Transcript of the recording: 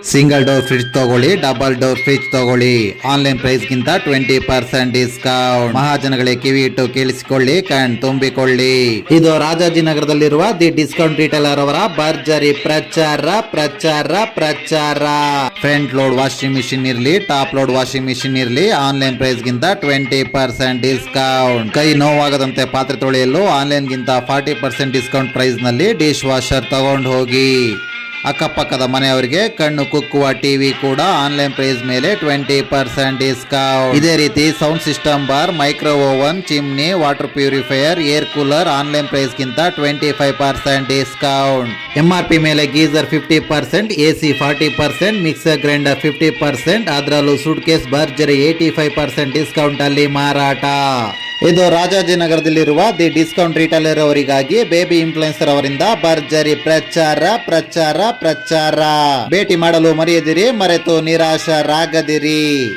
Single door fridge ತಗೊಳ್ಳಿ, double door fridge ತಗೊಳ್ಳಿ, online price ಗಿಂತ 20% ಡಿಸ್ಕೌಂಟ್. ಮಹಾಜನಗಳೇ ಕಿವಿ ಇಟ್ಟು ಕೇಳಿಸಿಕೊಳ್ಳಿ, ಕಣ್ ತುಂಬಿಕೊಳ್ಳಿ. ಇದು ರಾಜಾಜಿನಗರದಲ್ಲಿರುವ ದಿ ಡಿಸ್ಕೌಂಟ್ ರಿಟೇಲರ್ ಅವರ ಭರ್ಜರಿ ಪ್ರಚಾರ ಪ್ರಚಾರ ಪ್ರಚಾರ. ಫ್ರಂಟ್ ಲೋಡ್ ವಾಷಿಂಗ್ ಮಿಷಿನ್ ಇರ್ಲಿ, ಟಾಪ್ ಲೋಡ್ ವಾಷಿಂಗ್ ಮಿಷಿನ್ ಇರ್ಲಿ, ಆನ್ಲೈನ್ ಪ್ರೈಸ್ ಗಿಂತ 20% ಡಿಸ್ಕೌಂಟ್. ಕೈ ನೋವಾಗದಂತೆ ಪಾತ್ರೆ ತೊಳೆಯಲು ಆನ್ಲೈನ್ ಗಿಂತ 40% ಡಿಸ್ಕೌಂಟ್ ಪ್ರೈಸ್ ನಲ್ಲಿ ಡಿಶ್ ವಾಷರ್ ತಗೊಂಡು ಹೋಗಿ. ಅಕ್ಕಪಕ್ಕದ ಮನೆಯವರಿಗೆ ಕಣ್ಣು ಕುಕ್ಕುವ ಟಿವಿ ಕೂಡ ಆನ್ಲೈನ್ ಪ್ರೈಸ್ ಮೇಲೆ 20% ಡಿಸ್ಕೌಂಟ್. ಇದೇ ರೀತಿ sound system bar, micro oven, chimney, water purifier, air cooler online price ಗಿಂತ 25% ಡಿಸ್ಕೌಂಟ್. MRP ಮೇಲೆ ಗೀಸರ್ 50%, AC 40%, ಮಿಕ್ಸರ್ ಗ್ರೈಂಡರ್ 50%, ಅದರಲ್ಲೂ ಸೂಟ್ ಕೇಸ್ ಭರ್ಜರಿ 85% ಡಿಸ್ಕೌಂಟ್ ಅಲ್ಲಿ ಮಾರಾಟ. ಇದು ರಾಜಾಜಿನಗರದಲ್ಲಿರುವ ದಿ ಡಿಸ್ಕೌಂಟ್ ರಿಟೇಲರ್ ಅವರಿಗಾಗಿ ಬೇಬಿ ಇನ್ಫ್ಲುಯೆನ್ಸರ್ ಅವರಿಂದ ಭರ್ಜರಿ ಪ್ರಚಾರ ಪ್ರಚಾರ ಪ್ರಚಾರ. ಭೇಟಿ ಮಾಡಲು ಮರೆಯದಿರಿ, ಮರೆತು ನಿರಾಶರಾಗದಿರಿ.